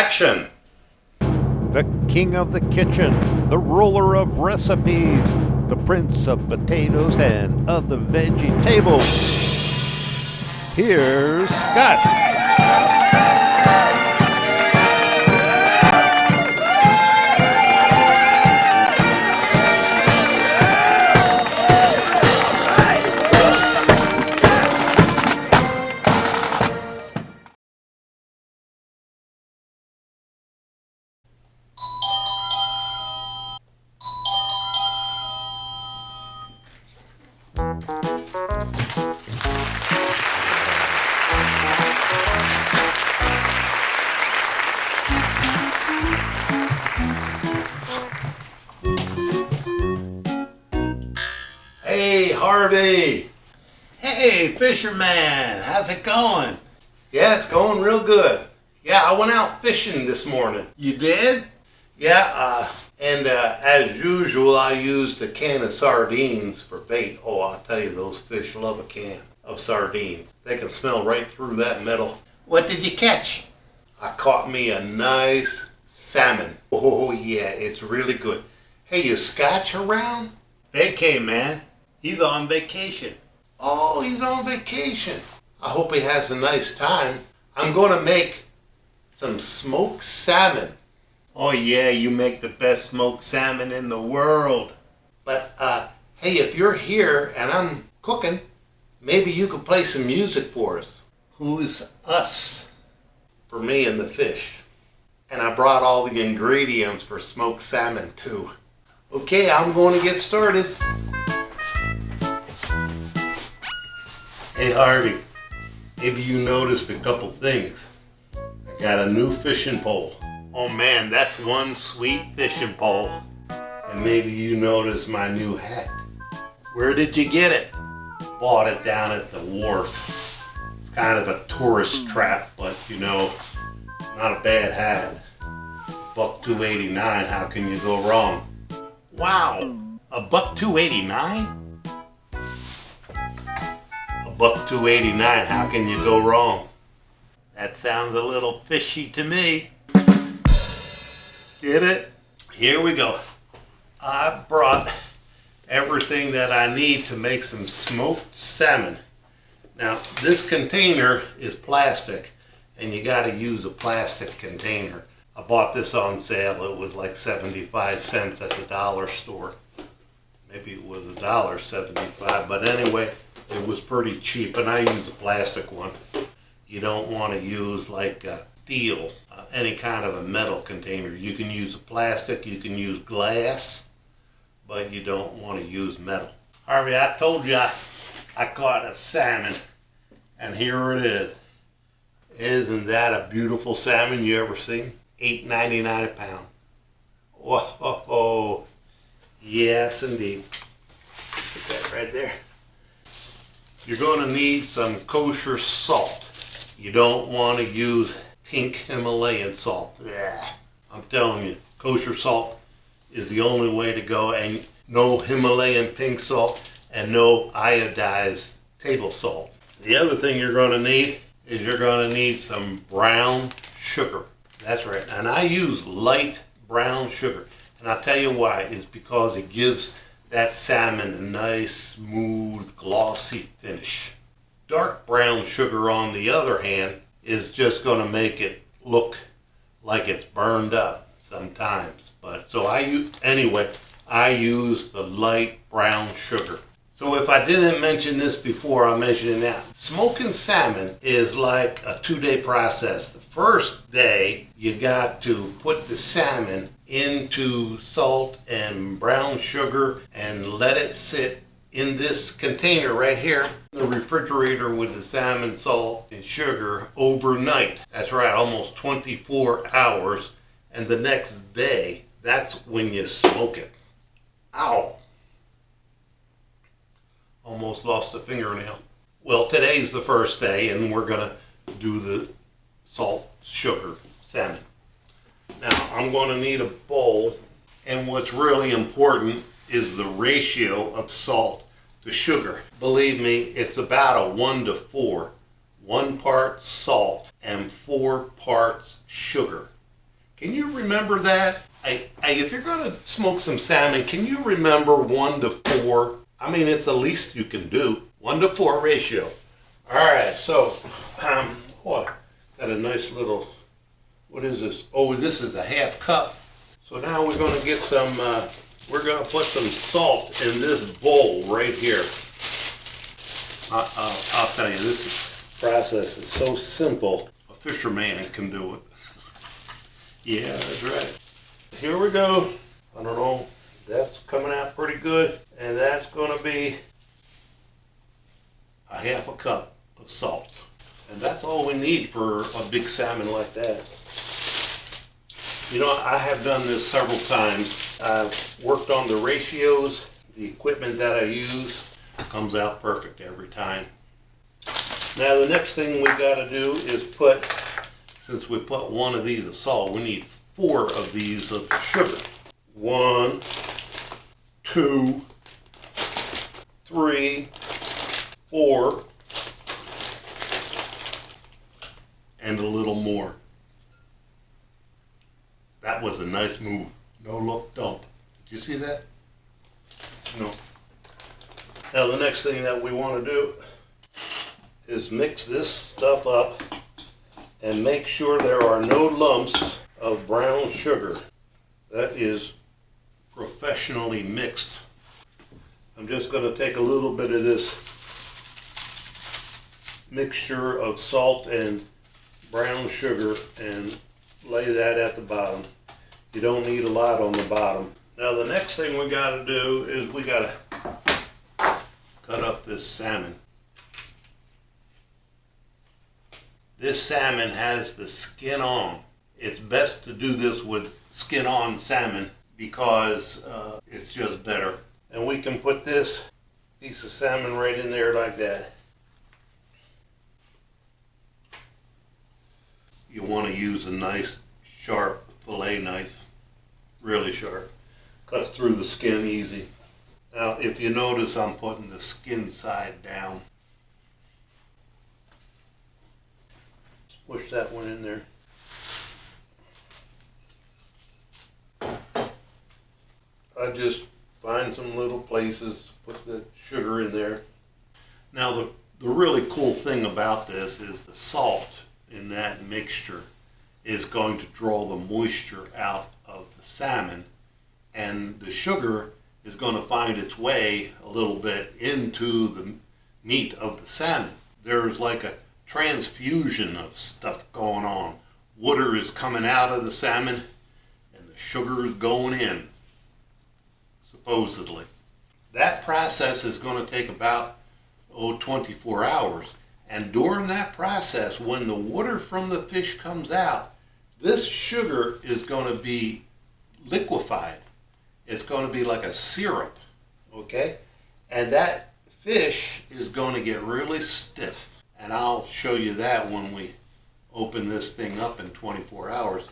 Action! The king of the kitchen, the ruler of recipes, the prince of potatoes and of the veggie table. Here's Scott. Hey, Harvey! Hey, Fisherman! How's it going? Yeah, it's going real good. Yeah, I went out fishing this morning. You did? Yeah, and as usual, I used a can of sardines for bait. Oh, I'll tell you, those fish love a can of sardines. They can smell right through that metal. What did you catch? I caught me a nice salmon. Oh, yeah, it's really good. Hey, is Scotch around? Vacay, man. He's on vacation. Oh, he's on vacation. I hope he has a nice time. I'm going to make some smoked salmon. Oh yeah, you make the best smoked salmon in the world. But hey, if you're here and I'm cooking, maybe you could play some music for us. Who's us? For me and the fish. And I brought all the ingredients for smoked salmon too. Okay, I'm going to get started. Hey Harvey, maybe you noticed a couple things. I got a new fishing pole. Oh man, that's one sweet fishing pole. And maybe you noticed my new hat. Where did you get it? Bought it down at the wharf. It's kind of a tourist trap, but you know, not a bad hat. $1.289, how can you go wrong? Wow, $1.289? $1.289, how can you go wrong? That sounds a little fishy to me. Get it? Here we go. I brought everything that I need to make some smoked salmon. Now, this container is plastic, and you gotta use a plastic container. I bought this on sale. It was like 75 cents at the dollar store. Maybe it was $1.75, but anyway, it was pretty cheap, and I use a plastic one. You don't want to use like steel, any kind of a metal container. You can use a plastic, you can use glass, but you don't want to use metal. Harvey, I told you I caught a salmon, and here it is. Isn't that a beautiful salmon you ever seen? $8.99 a pound. Whoa, yes indeed. Put that right there. You're going to need some kosher salt. You don't want to use pink Himalayan salt. Yeah, I'm telling you, kosher salt is the only way to go, and no Himalayan pink salt and no iodized table salt. The other thing you're going to need is you're going to need some brown sugar. That's right, and I use light brown sugar, and I'll tell you why. It's because it gives that salmon a nice, smooth, glossy finish. Dark brown sugar, on the other hand, is just going to make it look like it's burned up sometimes. But so I use the light brown sugar. So if I didn't mention this before, I'll mention it now. Smoking salmon is like a 2-day process. The first day, you got to put the salmon into salt and brown sugar and let it sit in this container right here in the refrigerator with the salmon, salt, and sugar overnight. That's right, almost 24 hours. And the next day, that's when you smoke it. Ow! Almost lost a fingernail. Well, today's the first day, and we're gonna do the salt, sugar, salmon. Now, I'm gonna need a bowl, and what's really important is the ratio of salt to sugar. Believe me, it's about a 1 to 4. 1 part salt and 4 parts sugar. Can you remember that? If you're gonna smoke some salmon, can you remember 1 to 4? I mean, it's the least you can do. 1 to 4 ratio. All right, so, got a nice little, what is this? Oh, this is a half cup. So now we're gonna get some, we're gonna put some salt in this bowl right here. I'll tell you, this process is so simple, a fisherman can do it. Yeah, that's right. Here we go. I don't know, that's coming out pretty good. And that's gonna be a half a cup of salt. And that's all we need for a big salmon like that. You know, I have done this several times. I've worked on the ratios. The equipment that I use comes out perfect every time. Now the next thing we gotta do is put, since we put 1 of these of salt, we need 4 of these of sugar. 1, 2, 3, 4, and a little more. That was a nice move. No look dump. Did you see that? No. Now the next thing that we want to do is mix this stuff up and make sure there are no lumps of brown sugar. That is professionally mixed. I'm just going to take a little bit of this mixture of salt and brown sugar and lay that at the bottom. You don't need a lot on the bottom. Now the next thing we got to do is we got to cut up this salmon. This salmon has the skin on. It's best to do this with skin on salmon because it's just better. And we can put this piece of salmon right in there like that. You want to use a nice sharp fillet knife, really sharp. Cuts through the skin easy. Now if you notice, I'm putting the skin side down. Just push that one in there. I just find some little places to put the sugar in there. Now the really cool thing about this is the salt in that mixture is going to draw the moisture out of the salmon, and the sugar is going to find its way a little bit into the meat of the salmon. There's like a transfusion of stuff going on. Water is coming out of the salmon and the sugar is going in, supposedly. That process is going to take about 24 hours. And during that process, when the water from the fish comes out, this sugar is going to be liquefied. It's going to be like a syrup, okay? And that fish is going to get really stiff. And I'll show you that when we open this thing up in 24 hours.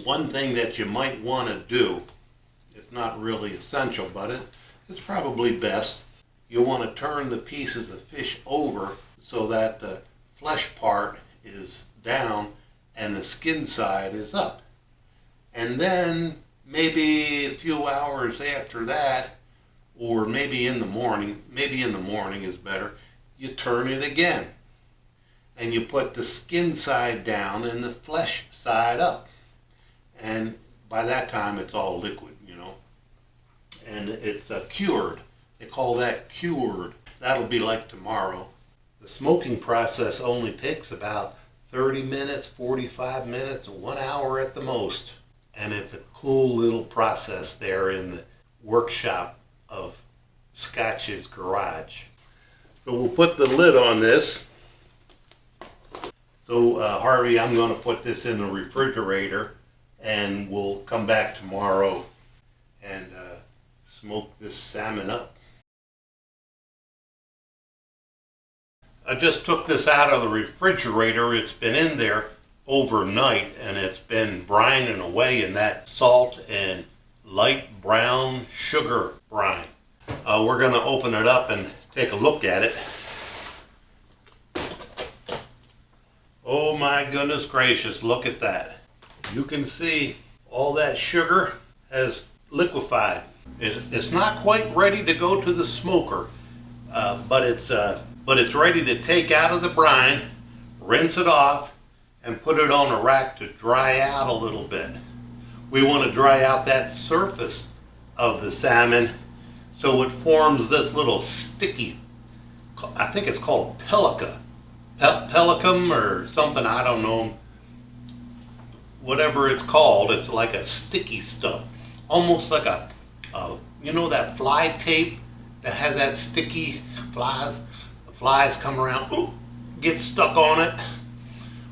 One thing that you might want to do, it's not really essential, but it's probably best. You want to turn the pieces of fish over so that the flesh part is down and the skin side is up. And then maybe a few hours after that, or maybe in the morning is better, you turn it again. And you put the skin side down and the flesh side up. And by that time it's all liquid, you know. And it's cured. They call that cured. That'll be like tomorrow. The smoking process only takes about 30 minutes, 45 minutes, 1 hour at the most. And it's a cool little process there in the workshop of Scotch's garage. So we'll put the lid on this. So Harvey, I'm going to put this in the refrigerator and we'll come back tomorrow and smoke this salmon up. I just took this out of the refrigerator. It's been in there overnight and it's been brining away in that salt and light brown sugar brine. We're going to open it up and take a look at it. Oh my goodness gracious, look at that. You can see all that sugar has liquefied. It's not quite ready to go to the smoker, but it's ready to take out of the brine, rinse it off, and put it on a rack to dry out a little bit. We want to dry out that surface of the salmon so it forms this little sticky, I think it's called pelicum or something, I don't know. Whatever it's called, it's like a sticky stuff. Almost like a you know that fly tape that has that sticky flies? The flies come around, ooh, get stuck on it.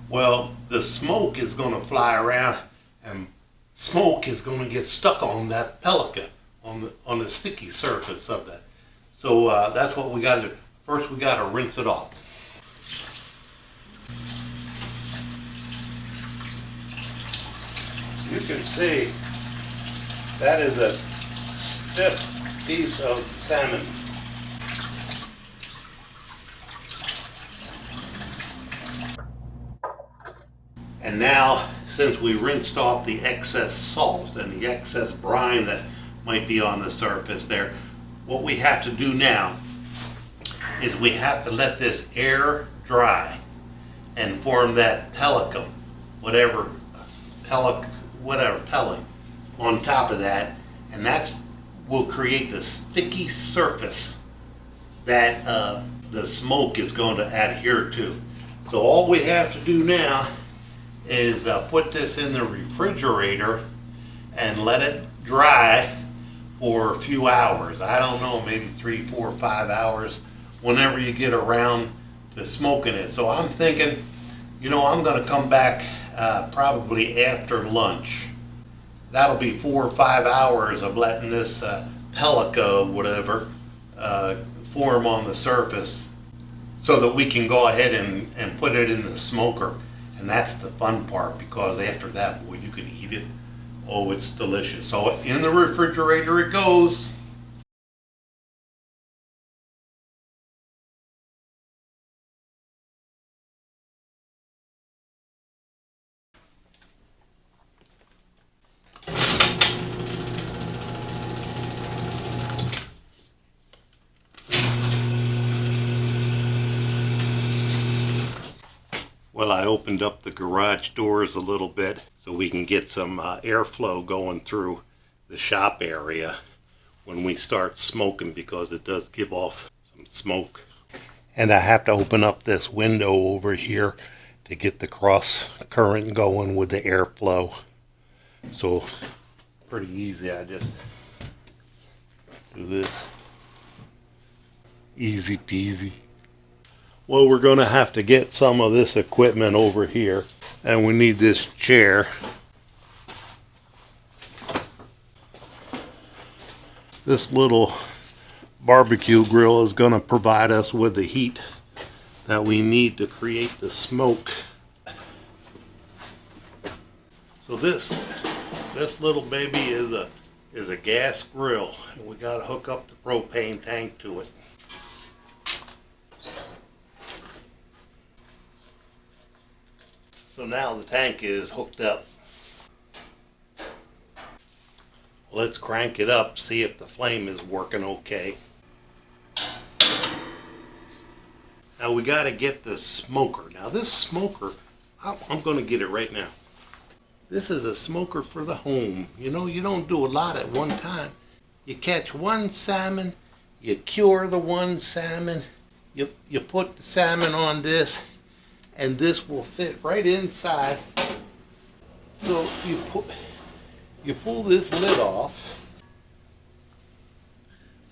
Well, the smoke is going to fly around and smoke is going to get stuck on that pellica, on the sticky surface of that. So that's what we got to do. First we got to rinse it off. You can see that is a stiff piece of salmon. And now, since we rinsed off the excess salt and the excess brine that might be on the surface there, what we have to do now is we have to let this air dry and form that pellicum, whatever pellet on top of that, and that will create the sticky surface that the smoke is going to adhere to. So all we have to do now is put this in the refrigerator and let it dry for a few hours. I don't know, maybe 3, 4, 5 hours, whenever you get around to smoking it. So I'm thinking, you know, I'm going to come back probably after lunch. That'll be 4 or 5 hours of letting this pellica, whatever, form on the surface so that we can go ahead and put it in the smoker. And that's the fun part, because after that, boy, you can eat it. Oh, it's delicious. So in the refrigerator it goes. Well, I opened up the garage doors a little bit so we can get some airflow going through the shop area when we start smoking, because it does give off some smoke. And I have to open up this window over here to get the cross current going with the airflow. So pretty easy, I just do this. Easy peasy. Well, we're going to have to get some of this equipment over here, and we need this chair. This little barbecue grill is going to provide us with the heat that we need to create the smoke. So this little baby is a gas grill, and we got to hook up the propane tank to it. So now the tank is hooked up. Let's crank it up, see if the flame is working okay. Now we got to get the smoker. Now this smoker, I'm going to get it right now. This is a smoker for the home. You know, you don't do a lot at one time. You catch one salmon, you cure the one salmon, you put the salmon on this, and this will fit right inside. So you pull this lid off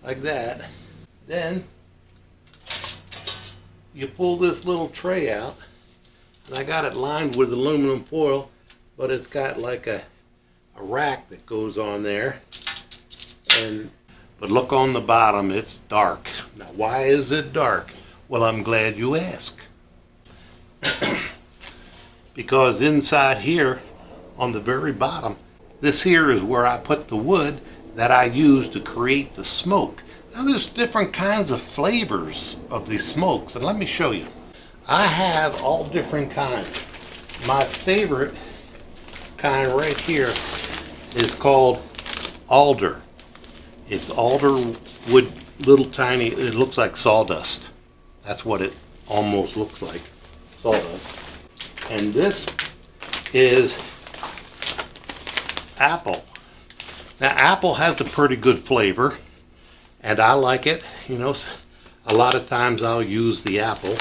like that. Then you pull this little tray out, and I got it lined with aluminum foil, but it's got like a rack that goes on there. But look on the bottom, it's dark. Now why is it dark? Well, I'm glad you asked. Because inside here on the very bottom, this here is where I put the wood that I use to create the smoke. Now there's different kinds of flavors of these smokes, and let me show you. I have all different kinds. My favorite kind right here is called alder. It's alder wood, little tiny, it looks like sawdust. That's what it almost looks like, sawdust. And this is apple. Now apple has a pretty good flavor, and I like it. You know, a lot of times I'll use the apple,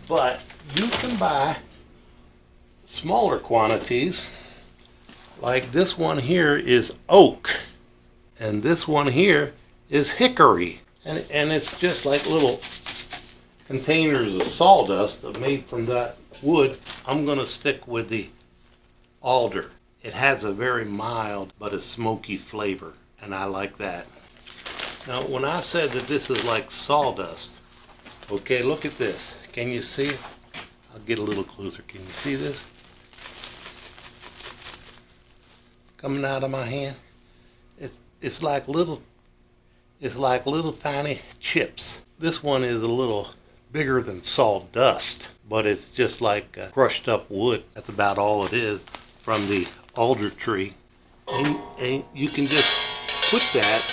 but you can buy smaller quantities. Like this one here is oak, and this one here is hickory, and it's just like little containers of sawdust that are made from that wood. I'm gonna stick with the alder. It has a very mild but a smoky flavor, and I like that. Now when I said that this is like sawdust, okay, look at this. Can you see it? I'll get a little closer. Can you see this? Coming out of my hand. It's like little tiny chips. This one is a little bigger than sawdust, but it's just like crushed up wood. That's about all it is from the alder tree. And you can just put that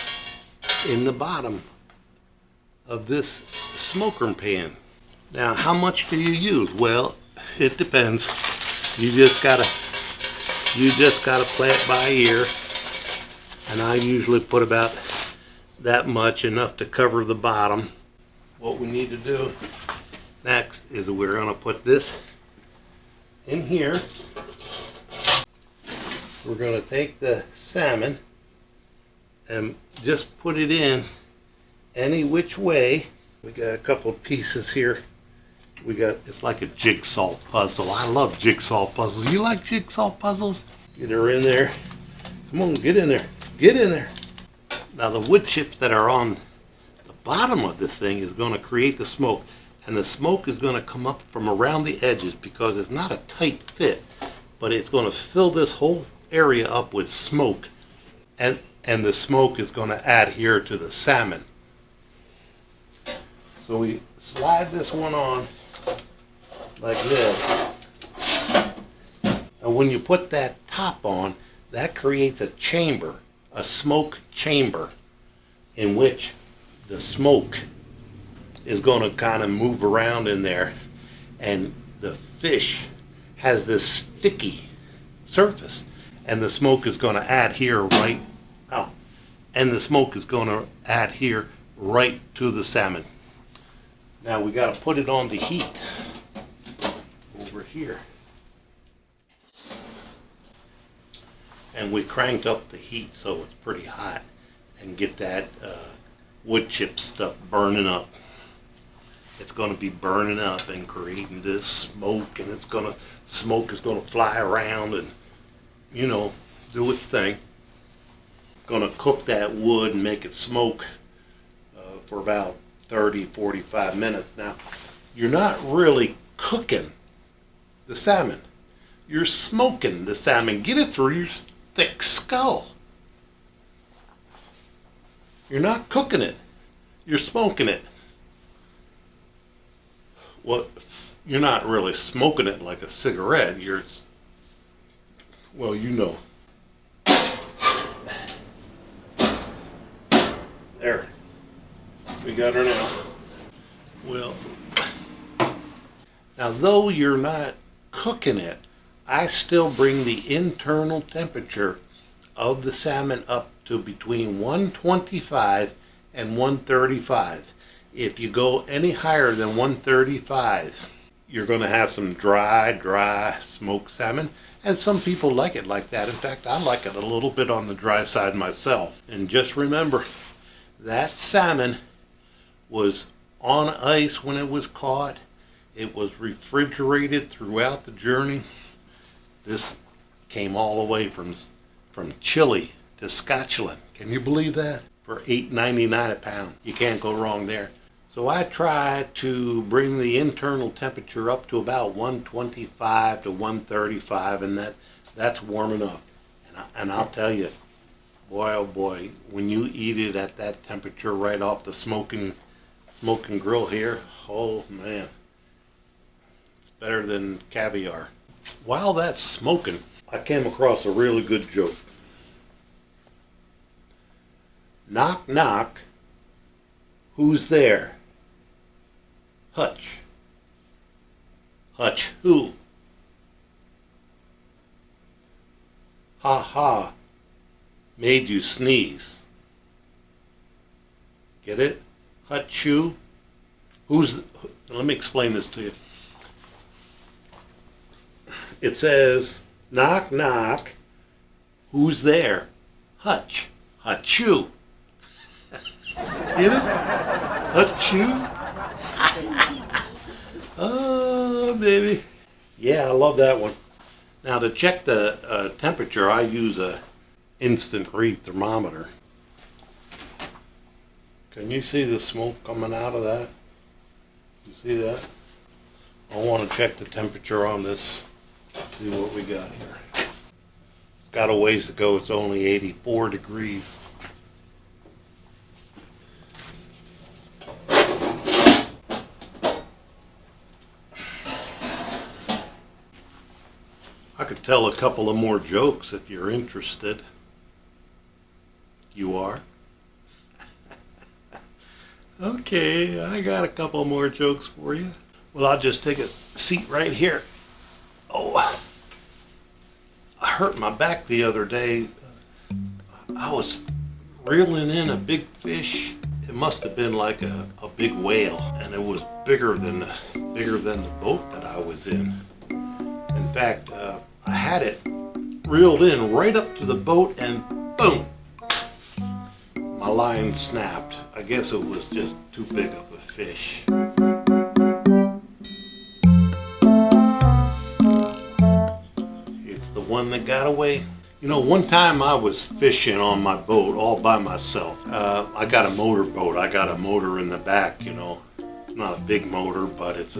in the bottom of this smoker pan. Now, how much do you use? Well, it depends. You just gotta play it by ear. And I usually put about that much, enough to cover the bottom. What we need to do next is we're gonna put this in here. We're gonna take the salmon and just put it in any which way. We got a couple of pieces here. It's like a jigsaw puzzle. I love jigsaw puzzles. You like jigsaw puzzles? Get her in there. Come on, get in there. Get in there. Now the wood chips that are on the bottom of this thing is going to create the smoke. And the smoke is going to come up from around the edges because it's not a tight fit, but it's going to fill this whole area up with smoke. And the smoke is going to adhere to the salmon. So we slide this one on like this. And when you put that top on, that creates a chamber, a smoke chamber, in which the smoke is going to kind of move around in there, and the fish has this sticky surface, and the smoke is going to adhere right out, and the smoke is going to adhere right to the salmon. Now we got to put it on the heat over here. And we cranked up the heat so it's pretty hot, and get that wood chip stuff burning up. It's going to be burning up and creating this smoke, and smoke is going to fly around and, you know, do its thing. Going to cook that wood and make it smoke for about 30-45 minutes. Now, you're not really cooking the salmon. You're smoking the salmon. Get it through your thick skull. You're not cooking it. You're smoking it. Well, you're not really smoking it like a cigarette. Well, you know. There. We got her now. Well, now though you're not cooking it, I still bring the internal temperature of the salmon up to between 125 and 135. If you go any higher than 135, you're going to have some dry smoked salmon, and some people like it like that. In fact, I like it a little bit on the dry side myself. And just remember, that salmon was on ice when it was caught. It was refrigerated throughout the journey. This came all the way from Chile to Scotchland. Can you believe that? For $8.99 a pound. You can't go wrong there. So I try to bring the internal temperature up to about 125 to 135, and that's warm enough. And I'll tell you, boy oh boy, when you eat it at that temperature right off the smoking grill here, oh man, it's better than caviar. While that's smoking, I came across a really good joke. Knock, knock. Who's there? Hutch. Hutch who? Ha ha. Made you sneeze. Get it? Hutch who? Let me explain this to you. It says, knock, knock. Who's there? Hutch. Hutchu. Get it? Hutchu. Oh, baby. Yeah, I love that one. Now, to check the temperature, I use a instant read thermometer. Can you see the smoke coming out of that? You see that? I want to check the temperature on this. See what we got here. It's got a ways to go. It's only 84 degrees. I could tell a couple of more jokes if you're interested. You are? Okay, I got a couple more jokes for you. Well, I'll just take a seat right here. Oh, I hurt my back the other day. I was reeling in a big fish. It must have been like a big whale, and it was bigger than the boat that I was in. In fact, I had it reeled in right up to the boat, and boom! My line snapped. I guess it was just too big of a fish. It's the one that got away. You know, one time I was fishing on my boat all by myself. I got a motor boat. I got a motor in the back, you know. It's not a big motor, but it's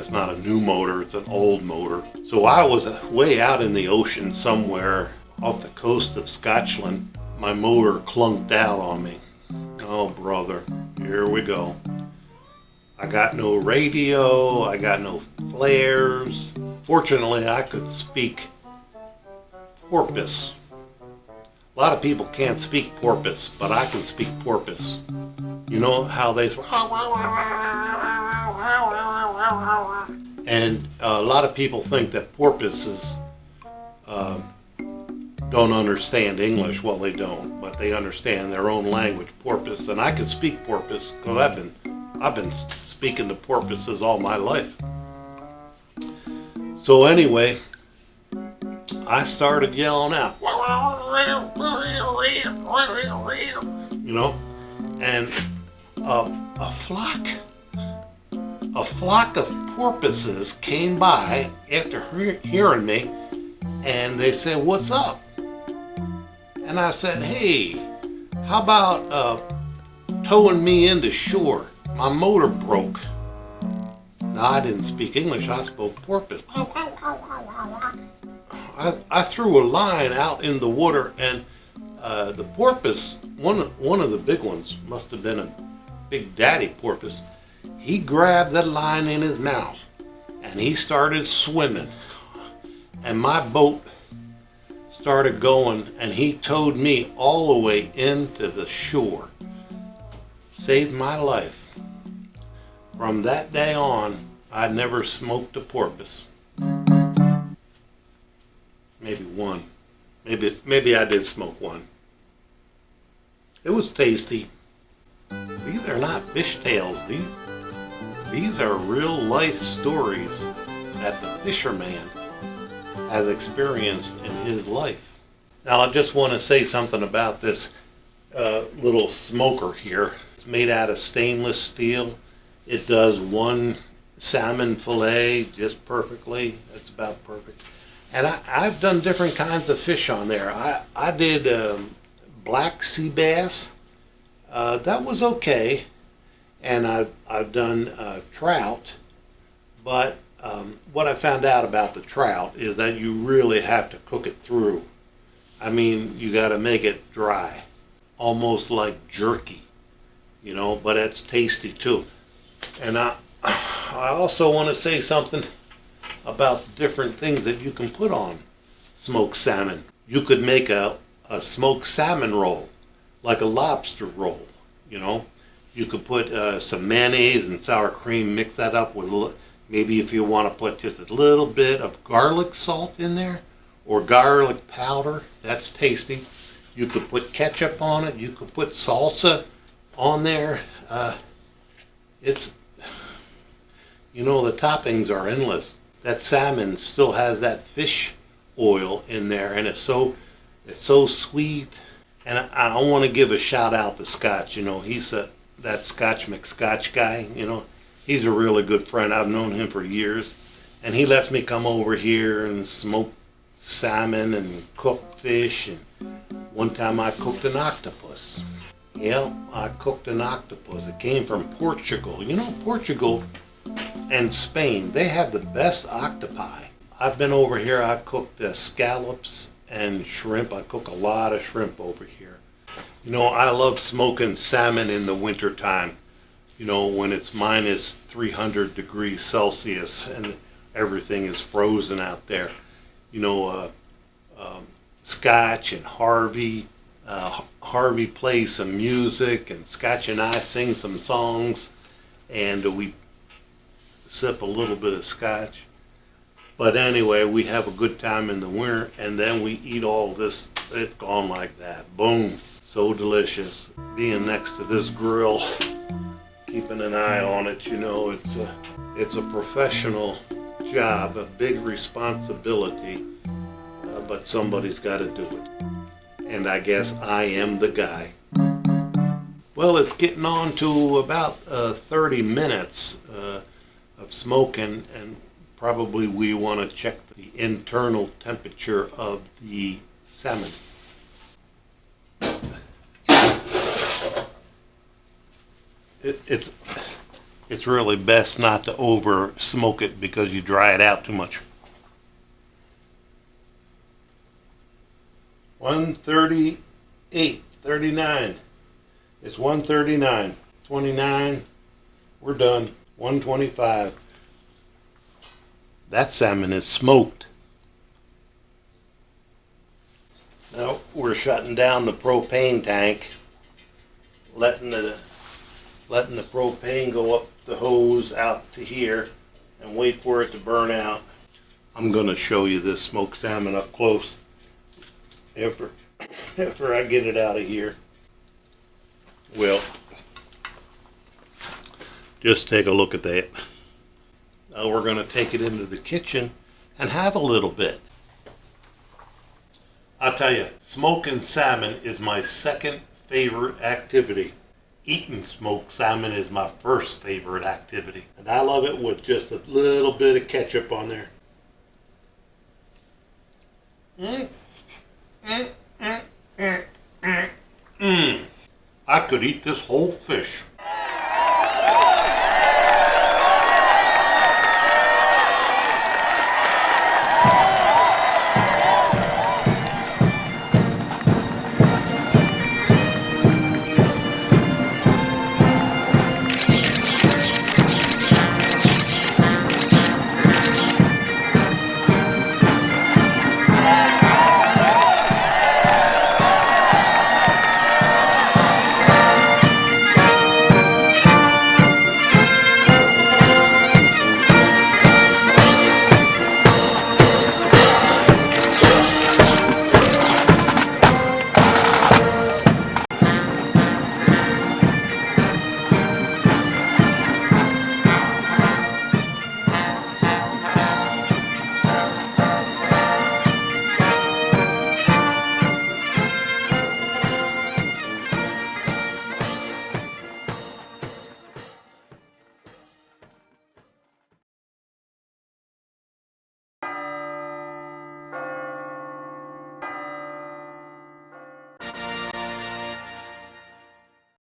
not a new motor, it's an old motor. So I was way out in the ocean somewhere off the coast of Scotchland. My motor clunked out on me. Oh, brother, here we go. I got no radio, I got no flares. Fortunately, I could speak porpoise. A lot of people can't speak porpoise, but I can speak porpoise. You know how they... And a lot of people think that porpoises don't understand English. Well, they don't, but they understand their own language, porpoise. And I can speak porpoise because I've been speaking to porpoises all my life. So anyway, I started yelling out, you know, and a flock of porpoises came by after hearing me, and they said, "What's up?" And I said, "Hey, how about towing me into shore? My motor broke." Now, I didn't speak English, I spoke porpoise. I threw a line out in the water, and the porpoise, one of the big ones, must have been a big daddy porpoise. He grabbed that line in his mouth, and he started swimming. And my boat started going, and he towed me all the way into the shore. Saved my life. From that day on, I never smoked a porpoise. Maybe one. Maybe I did smoke one. It was tasty. These are not fish tales. These are real life stories that the fisherman has experienced in his life. Now, I just want to say something about this little smoker here. It's made out of stainless steel. It does one salmon fillet just perfectly. It's about perfect. And I've done different kinds of fish on there. I did black sea bass. That was okay. And I've done trout. But what I found out about the trout is that you really have to cook it through. I mean, you got to make it dry, almost like jerky, you know, but it's tasty too. And I also want to say something about the different things that you can put on smoked salmon. You could make a smoked salmon roll, like a lobster roll, you know. You could put some mayonnaise and sour cream, mix that up with maybe if you want to put just a little bit of garlic salt in there or garlic powder. That's tasty. You could put ketchup on it. You could put salsa on there. It's, you know, the toppings are endless. That salmon still has that fish oil in there, and it's so sweet. And I want to give a shout out to Scotch. You know, he's that Scotch McScotch guy. You know, he's a really good friend. I've known him for years, and he lets me come over here and smoke salmon and cook fish. And one time I cooked an octopus. Yeah, I cooked an octopus. It came from Portugal. You know, Portugal and Spain, they have the best octopi. I've been over here. I cooked scallops and shrimp. I cook a lot of shrimp over here. You know, I love smoking salmon in the winter time. You know, when it's minus 300 degrees Celsius and everything is frozen out there. You know, Scotch and Harvey. Harvey plays some music, and Scotch and I sing some songs, and we sip a little bit of Scotch. But anyway, we have a good time in the winter, and then we eat all this. It's gone like that. Boom. So delicious. Being next to this grill, keeping an eye on it, you know, it's a professional job, a big responsibility, but somebody's got to do it. And I guess I am the guy. Well, it's getting on to about 30 minutes of smoking, and probably we want to check the internal temperature of the salmon. It's really best not to over smoke it because you dry it out too much. 138, 39. It's 139, 29. We're done. 125. That salmon is smoked. Now we're shutting down the propane tank, letting the propane go up the hose out to here and wait for it to burn out. I'm going to show you this smoked salmon up close after I get it out of here. Well, just take a look at that. Now we're going to take it into the kitchen and have a little bit. I'll tell you, smoking salmon is my second favorite activity. Eating smoked salmon is my first favorite activity. And I love it with just a little bit of ketchup on there. I could eat this whole fish.